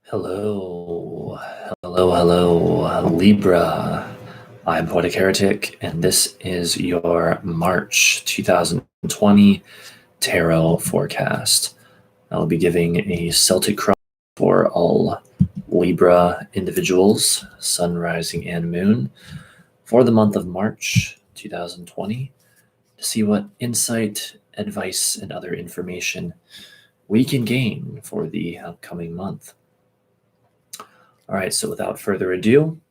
Hello, hello, Libra. I'm Poetic Heretic, and this is your March 2020 tarot forecast. I'll be giving a Celtic cross for all Libra individuals, sun, rising, and moon, for the month of March 2020 to see what insight, advice, and other information we can gain for the upcoming month. All right, so without further ado,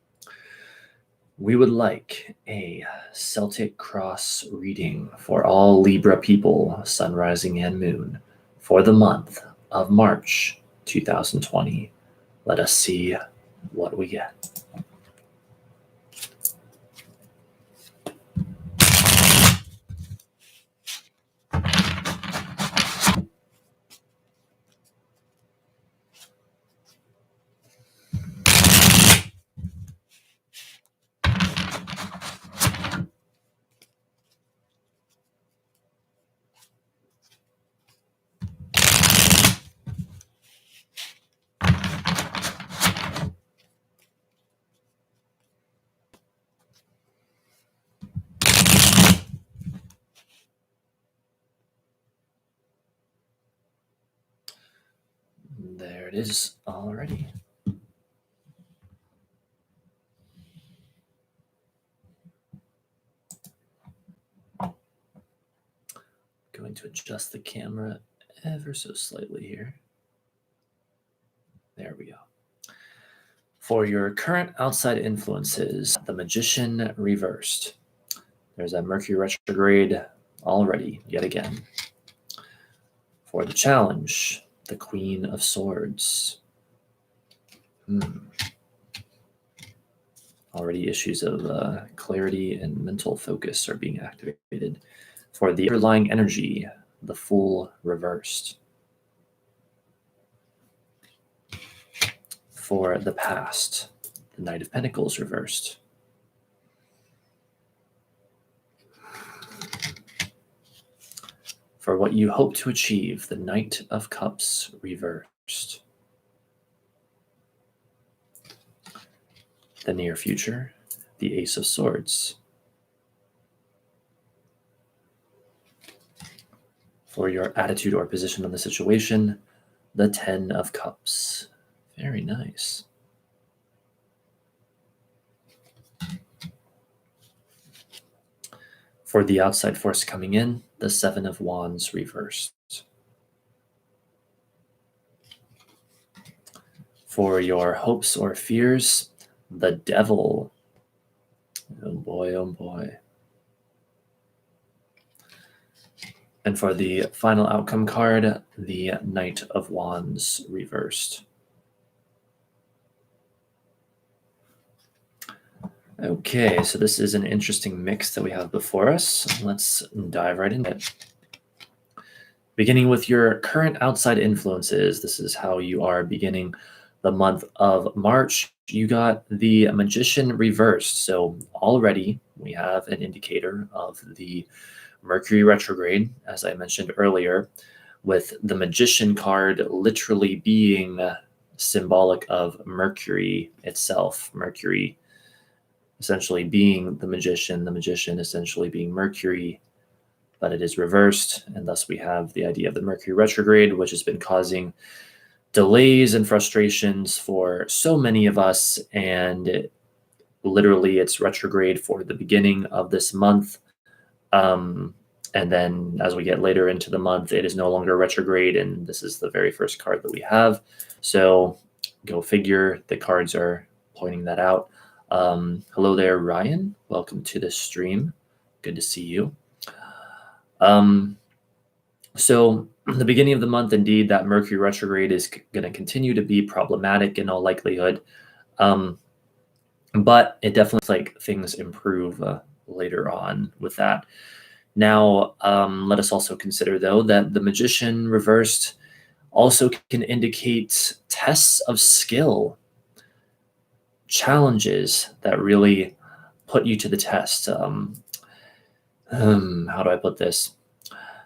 we would like a Celtic cross reading for all Libra people, sun, rising, and moon, for the month of March 2020. Let us see what we get. There it is already. Going to adjust the camera ever so slightly here. There we go. For your current outside influences, the Magician reversed. There's a Mercury retrograde already, yet again. For the challenge, the Queen of Swords. Already issues of clarity and mental focus are being activated. For the underlying energy, the Fool reversed. For the past, the Knight of Pentacles reversed. For what you hope to achieve, the Knight of Cups reversed. The near future, the Ace of Swords. For your attitude or position on the situation, the Ten of Cups. Very nice. For the outside force coming in, the Seven of Wands reversed. For your hopes or fears, the Devil. Oh boy, oh boy. And for the final outcome card, the Knight of Wands reversed. Okay, so this is an interesting mix that we have before us. Let's dive right into it. Beginning with your current outside influences, this is how you are beginning the month of March. You got the Magician reversed. So already we have an indicator of the Mercury retrograde, as I mentioned earlier, with the Magician card literally being symbolic of Mercury itself. Mercury essentially being the magician essentially being Mercury, but it is reversed, and thus we have the idea of the Mercury retrograde, which has been causing delays and frustrations for so many of us, and literally it's retrograde for the beginning of this month, and then as we get later into the month, it is no longer retrograde, and this is the very first card that we have. So go figure, the cards are pointing that out. Hello there, Ryan. Welcome to the stream. Good to see you. So the beginning of the month, indeed, that Mercury retrograde is going to continue to be problematic in all likelihood. But it definitely looks like things improve later on with that. Now, let us also consider, though, that the Magician reversed also can indicate tests of skill, challenges that really put you to the test. How do I put this?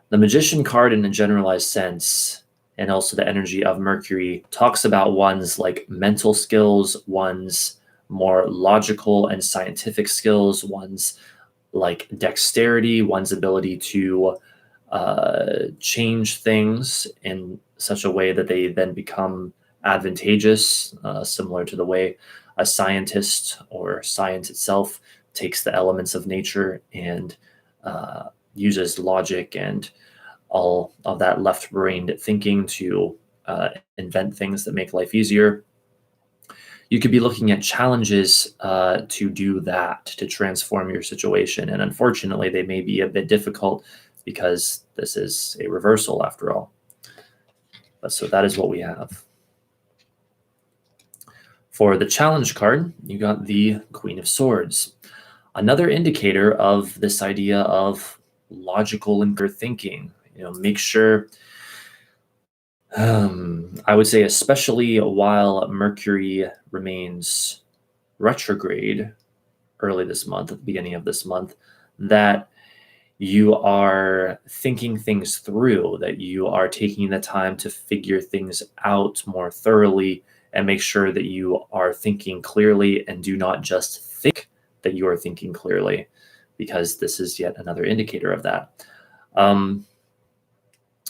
The Magician card, in a generalized sense, and also the energy of Mercury talks about one's like mental skills, one's more logical and scientific skills, one's like dexterity, one's ability to change things in such a way that they then become advantageous, similar to the way a scientist or science itself takes the elements of nature and uses logic and all of that left-brained thinking to invent things that make life easier. You could be looking at challenges to do that, to transform your situation. And unfortunately, they may be a bit difficult because this is a reversal after all. But so that is what we have. For the challenge card, you got the Queen of Swords. Another indicator of this idea of logical and clear thinking. Make sure, I would say, especially while Mercury remains retrograde early this month, at the beginning of this month, that you are thinking things through, that you are taking the time to figure things out more thoroughly and make sure that you are thinking clearly and do not just think that you are thinking clearly, because this is yet another indicator of that.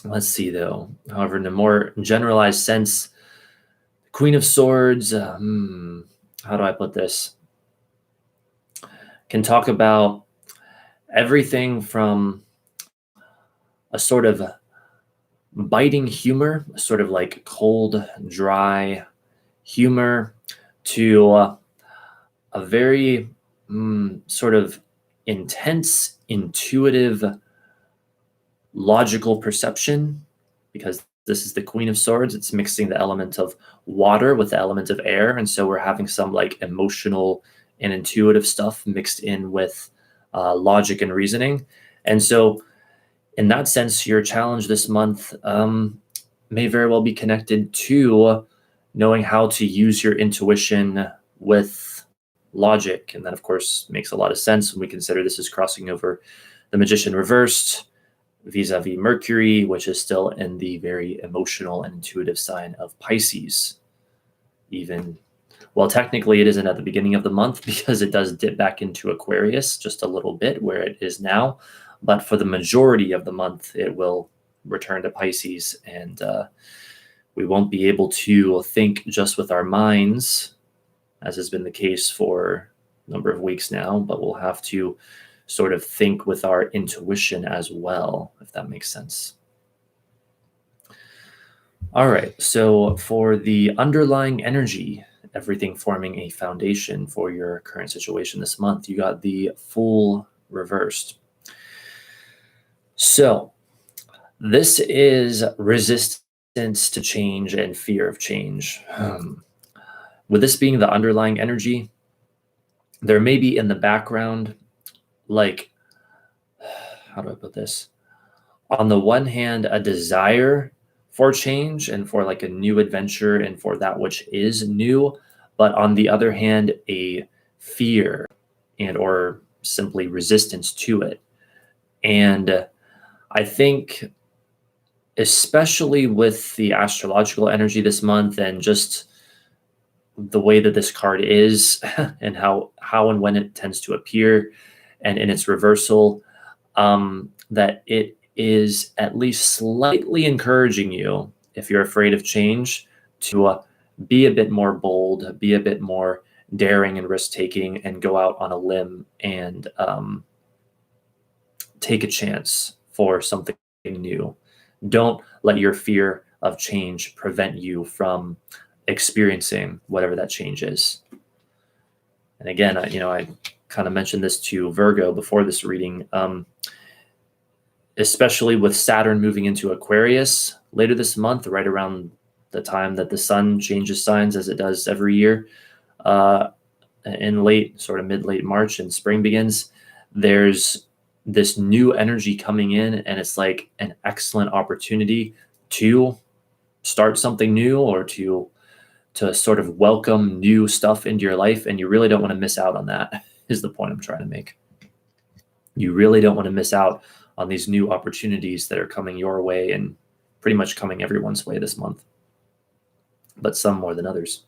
Let's see, though. However, in a more generalized sense, Queen of Swords, how do I put this? Can talk about everything from a sort of biting humor, sort of like cold, dry humor, to a very sort of intense, intuitive, logical perception, because this is the Queen of Swords. It's mixing the element of water with the element of air. And so we're having some like emotional and intuitive stuff mixed in with logic and reasoning. And so in that sense, your challenge this month may very well be connected to knowing how to use your intuition with logic. And that, of course, makes a lot of sense when we consider this is crossing over the Magician reversed vis-a-vis Mercury, which is still in the very emotional and intuitive sign of Pisces. Well, technically it isn't at the beginning of the month because it does dip back into Aquarius just a little bit where it is now. But for the majority of the month, it will return to Pisces, and we won't be able to think just with our minds, as has been the case for a number of weeks now, but we'll have to sort of think with our intuition as well, if that makes sense. All right, so for the underlying energy, everything forming a foundation for your current situation this month, you got the Fool reversed. So this is resistance to change and fear of change. With this being the underlying energy, there may be in the background, like, how do I put this? On the one hand, a desire for change and for like a new adventure and for that which is new, but on the other hand, a fear and or simply resistance to it. And I think especially with the astrological energy this month and just the way that this card is and how and when it tends to appear and in its reversal, that it is at least slightly encouraging you, if you're afraid of change, to be a bit more bold, be a bit more daring and risk-taking, and go out on a limb and take a chance for something new. Don't let your fear of change prevent you from experiencing whatever that change is. And again, I kind of mentioned this to Virgo before this reading, especially with Saturn moving into Aquarius later this month, right around the time that the sun changes signs, as it does every year, in mid-late March and spring begins. There's this new energy coming in, and it's like an excellent opportunity to start something new or to sort of welcome new stuff into your life. And you really don't want to miss out on that, is the point I'm trying to make. You really don't want to miss out on these new opportunities that are coming your way and pretty much coming everyone's way this month, but some more than others.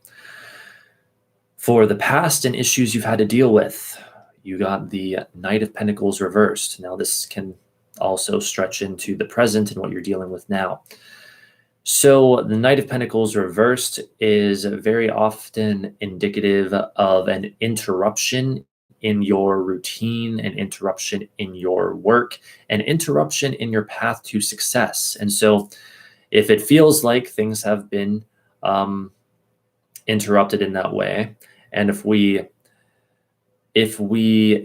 For the past and issues you've had to deal with, you got the Knight of Pentacles reversed. Now, this can also stretch into the present and what you're dealing with now. So the Knight of Pentacles reversed is very often indicative of an interruption in your routine, an interruption in your work, an interruption in your path to success. And so if it feels like things have been interrupted in that way, and if we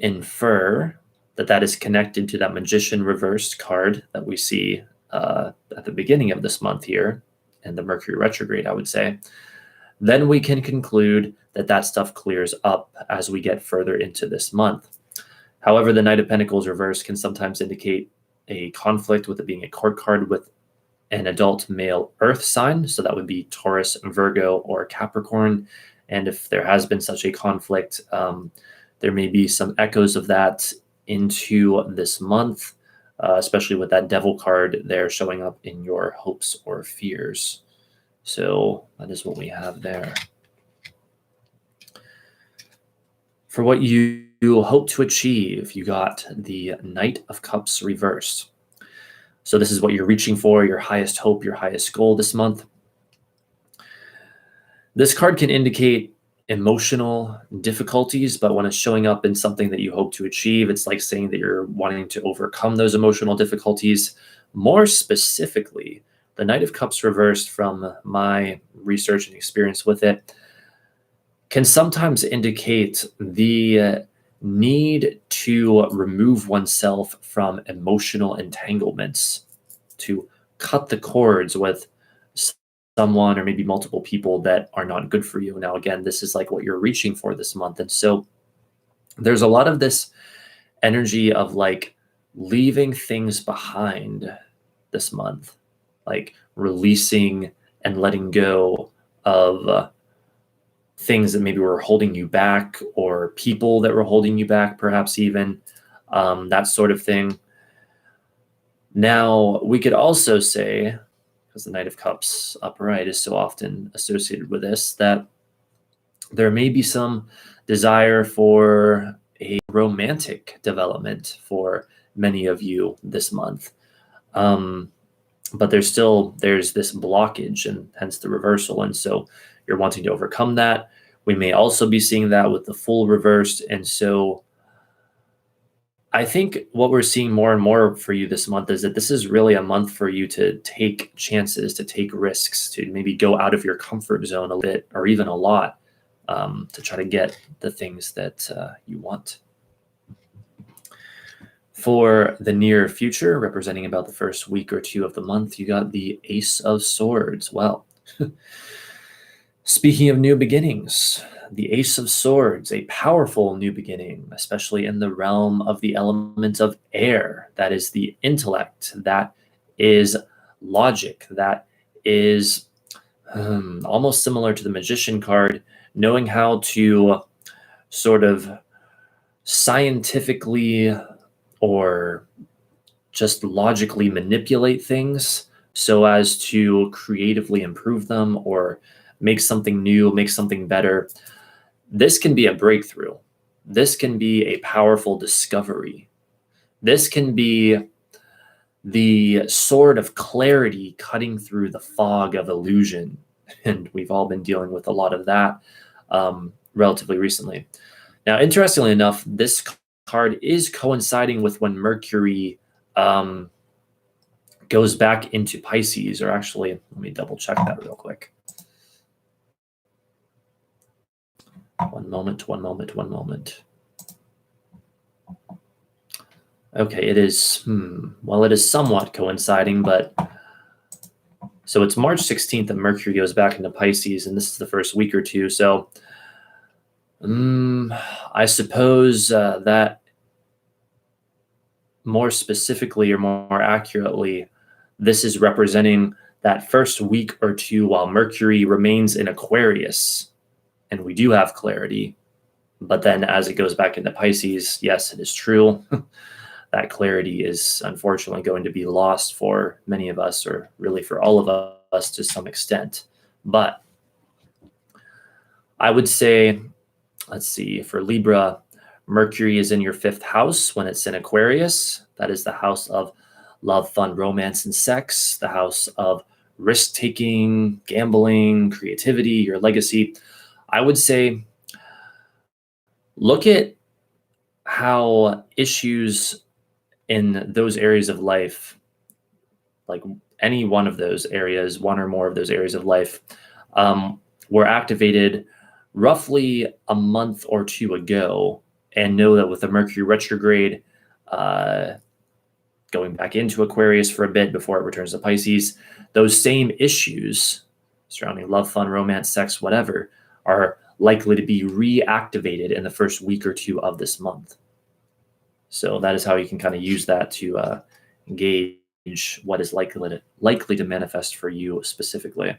infer that that is connected to that Magician reversed card that we see at the beginning of this month here, and the Mercury retrograde, I would say, then we can conclude that that stuff clears up as we get further into this month. However, the Knight of Pentacles reversed can sometimes indicate a conflict with it being a court card with an adult male earth sign. So that would be Taurus, Virgo, or Capricorn. And if there has been such a conflict, there may be some echoes of that into this month, especially with that Devil card there showing up in your hopes or fears. So that is what we have there. For what you hope to achieve, you got the Knight of Cups reversed. So this is what you're reaching for, your highest hope, your highest goal this month. This card can indicate emotional difficulties, but when it's showing up in something that you hope to achieve, it's like saying that you're wanting to overcome those emotional difficulties. More specifically, the Knight of Cups reversed, from my research and experience with it, can sometimes indicate the need to remove oneself from emotional entanglements, to cut the cords with someone or maybe multiple people that are not good for you. Now, again, this is like what you're reaching for this month. And so there's a lot of this energy of like leaving things behind this month, like releasing and letting go of things that maybe were holding you back, or people that were holding you back, perhaps even that sort of thing. Now, we could also say, because the Knight of Cups upright is so often associated with this, that there may be some desire for a romantic development for many of you this month. But there's this blockage, and hence the reversal. And so you're wanting to overcome that. We may also be seeing that with the Fool reversed. And so I think what we're seeing more and more for you this month is that this is really a month for you to take chances, to take risks, to maybe go out of your comfort zone a bit, or even a lot, to try to get the things that you want. For the near future, representing about the first week or two of the month, you got the Ace of Swords. Well, speaking of new beginnings, the Ace of Swords, a powerful new beginning, especially in the realm of the element of air. That is the intellect, that is logic, that is almost similar to the Magician card, knowing how to sort of scientifically or just logically manipulate things so as to creatively improve them or make something new, make something better. This can be a breakthrough. This can be a powerful discovery. This can be the sword of clarity cutting through the fog of illusion. And we've all been dealing with a lot of that relatively recently. Now, interestingly enough, this card is coinciding with when Mercury goes back into Pisces, or actually, let me double check that real quick. One moment. Okay, it is, well, it is somewhat coinciding, but so it's March 16th that Mercury goes back into Pisces, and this is the first week or two. So I suppose that more specifically, or more accurately, this is representing that first week or two while Mercury remains in Aquarius, and we do have clarity. But then as it goes back into Pisces, yes, it is true that clarity is unfortunately going to be lost for many of us, or really for all of us to some extent. But I would say, let's see, for Libra, Mercury is in your fifth house when it's in Aquarius. That is the house of love, fun, romance, and sex, the house of risk taking, gambling, creativity, your legacy. I would say look at how issues in those areas of life, like any one of those areas, one or more of those areas of life, um, were activated roughly a month or two ago, and know that with the Mercury retrograde uh, going back into Aquarius for a bit before it returns to Pisces, those same issues surrounding love, fun, romance, sex, whatever, are likely to be reactivated in the first week or two of this month. So that is how you can kind of use that to gauge what is likely to manifest for you specifically.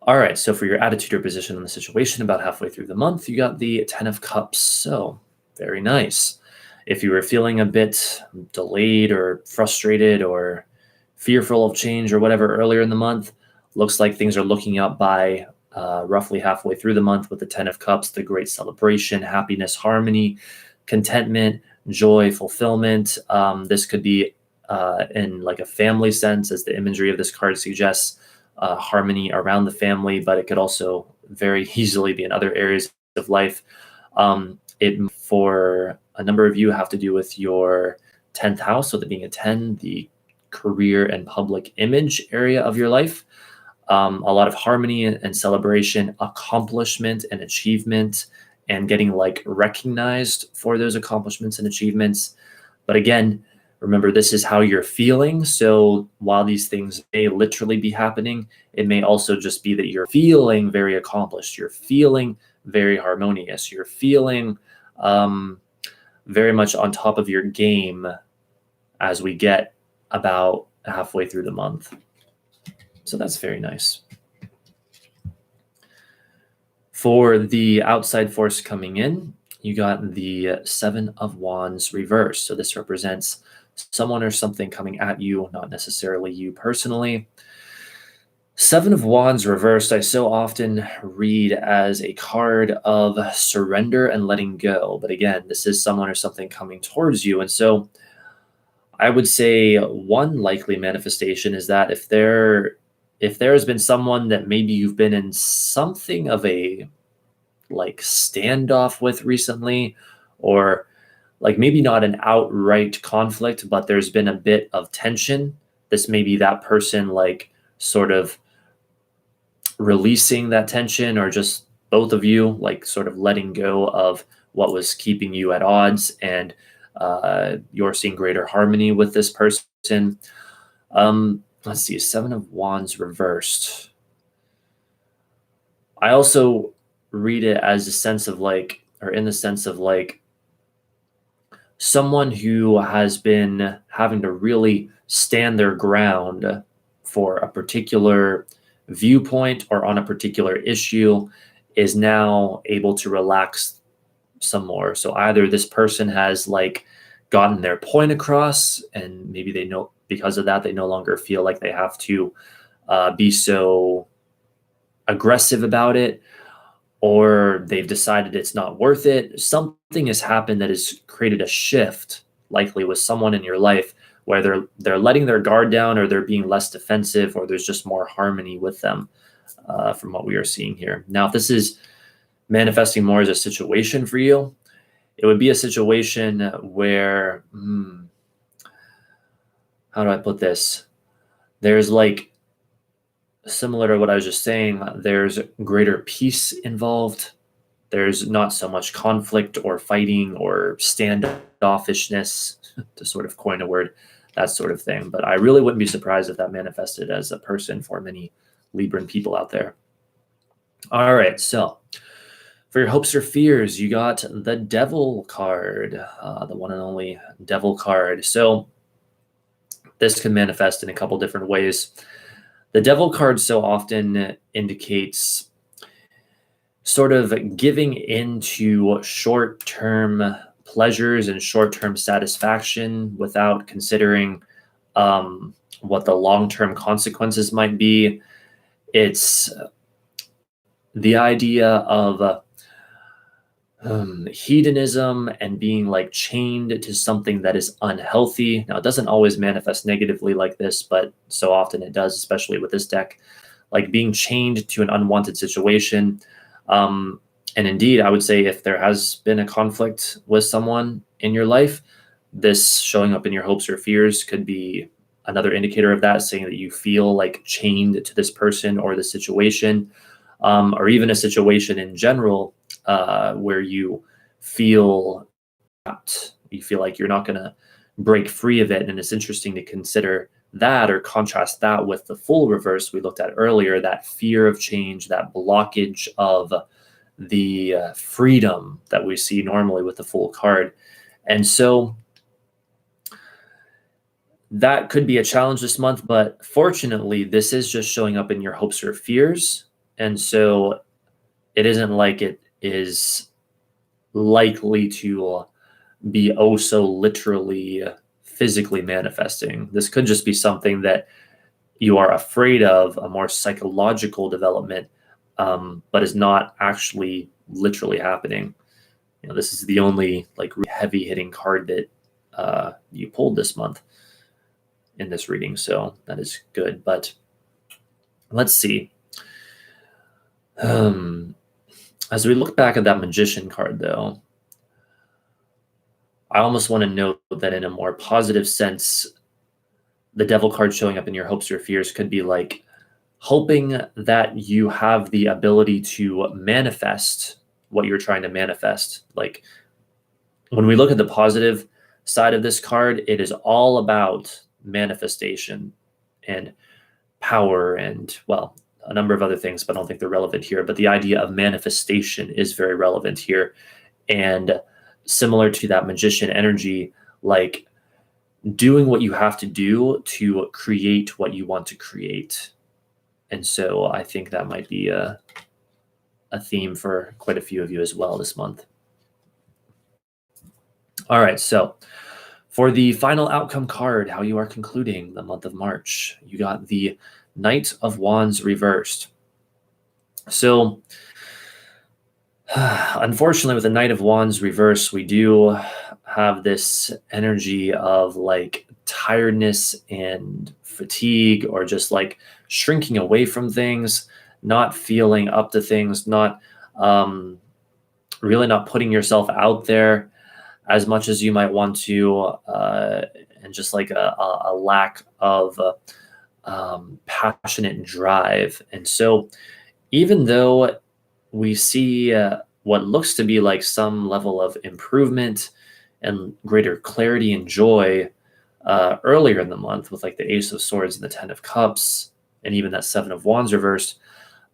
All right, so for your attitude or position on the situation, about halfway through the month, you got the Ten of Cups. So very nice. If you were feeling a bit delayed or frustrated or fearful of change or whatever earlier in the month, looks like things are looking up by roughly halfway through the month with the Ten of Cups, the great celebration, happiness, harmony, contentment, joy, fulfillment. This could be in like a family sense, as the imagery of this card suggests, harmony around the family, but it could also very easily be in other areas of life. It, for a number of you, have to do with your 10th house, so that being a 10, the career and public image area of your life. A lot of harmony and celebration, accomplishment and achievement, and getting like recognized for those accomplishments and achievements. But again, remember, this is how you're feeling. So while these things may literally be happening, it may also just be that you're feeling very accomplished. You're feeling very harmonious. You're feeling very much on top of your game as we get about halfway through the month. So that's very nice. For the outside force coming in, you got the Seven of Wands reversed. So this represents someone or something coming at you, not necessarily you personally. Seven of Wands reversed, I so often read as a card of surrender and letting go. But again, this is someone or something coming towards you. And so I would say one likely manifestation is that if there has been someone that maybe you've been in something of a like standoff with recently, or like maybe not an outright conflict, but there's been a bit of tension, this may be that person like sort of releasing that tension, or just both of you like sort of letting go of what was keeping you at odds, and you're seeing greater harmony with this person. Let's see, Seven of Wands reversed. I also read it as a sense of like, or in the sense of like, someone who has been having to really stand their ground for a particular viewpoint or on a particular issue is now able to relax some more. So either this person has like gotten their point across, and maybe they know because of that, they no longer feel like they have to be so aggressive about it, or they've decided it's not worth it. Something has happened that has created a shift, likely with someone in your life, where they're letting their guard down, or they're being less defensive, or there's just more harmony with them, from what we are seeing here. Now, if this is manifesting more as a situation for you, it would be a situation where, how do I put this? There's like, similar to what I was just saying, there's greater peace involved. There's not so much conflict or fighting or standoffishness, to sort of coin a word, that sort of thing. But I really wouldn't be surprised if that manifested as a person for many Libran people out there. All right, so for your hopes or fears, you got the Devil card, the one and only Devil card. So this can manifest in a couple different ways. The Devil card so often indicates sort of giving into short-term pleasures and short-term satisfaction without considering what the long-term consequences might be. It's the idea of hedonism and being like chained to something that is unhealthy. Now, it doesn't always manifest negatively like this, but so often it does, especially with this deck, like being chained to an unwanted situation. And indeed, I would say if there has been a conflict with someone in your life, this showing up in your hopes or fears could be another indicator of that, saying that you feel like chained to this person or the situation, or even a situation in general where you feel trapped. You feel like you're not going to break free of it. And it's interesting to consider that or contrast that with the full reverse we looked at earlier, that fear of change, that blockage of the freedom that we see normally with the full card. And so that could be a challenge this month, but fortunately, this is just showing up in your hopes or fears. And so it isn't like it is likely to be oh so literally physically manifesting. This could just be something that you are afraid of, a more psychological development, but is not actually literally happening. You know, this is the only like heavy hitting card that you pulled this month in this reading, so that is good. But let's see. As we look back at that Magician card, though, I almost want to note that in a more positive sense, the Devil card showing up in your hopes or fears could be like hoping that you have the ability to manifest what you're trying to manifest. Like when we look at the positive side of this card, it is all about manifestation and power and, well, a number of other things, but I don't think they're relevant here. But the idea of manifestation is very relevant here. And similar to that Magician energy, like doing what you have to do to create what you want to create. And so I think that might be a theme for quite a few of you as well this month. All right, so for the final outcome card, how you are concluding the month of March, you got the Knight of Wands reversed. So unfortunately, with the Knight of Wands reverse, we do have this energy of like tiredness and fatigue, or just like shrinking away from things, not feeling up to things, not really not putting yourself out there as much as you might want to, and just like a lack of passionate drive. And so even though we see what looks to be like some level of improvement and greater clarity and joy earlier in the month with like the Ace of Swords and the Ten of Cups and even that Seven of Wands reversed,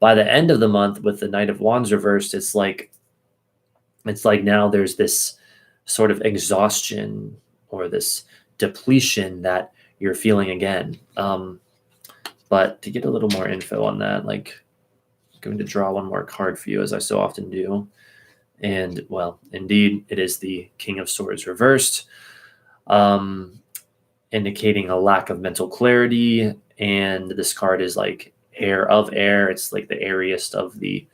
by the end of the month with the Knight of Wands reversed, it's like now there's this sort of exhaustion or this depletion that you're feeling again. But to get a little more info on that, like I'm going to draw one more card for you as I so often do. And well, indeed, it is the King of Swords reversed, indicating a lack of mental clarity. And this card is like air of air. It's like the airiest of the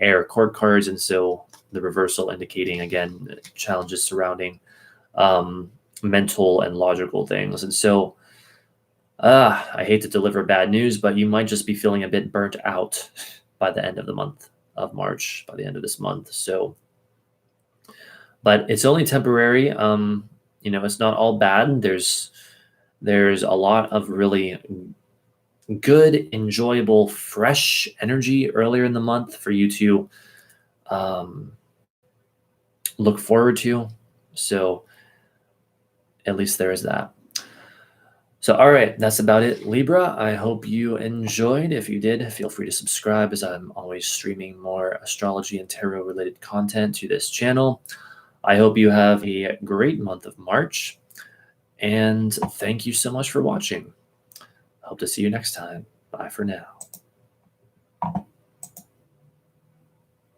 air court cards. And so the reversal indicating, again, challenges surrounding mental and logical things. And so I hate to deliver bad news, but you might just be feeling a bit burnt out by the end of the month of March, by the end of this month. So, but it's only temporary. You know, it's not all bad. There's a lot of really good, enjoyable, fresh energy earlier in the month for you to look forward to. So at least there is that. So, all right, that's about it, Libra. I hope you enjoyed. If you did, feel free to subscribe, as I'm always streaming more astrology and tarot related content to this channel. I hope you have a great month of March, and thank you so much for watching. Hope to see you next time. Bye for now.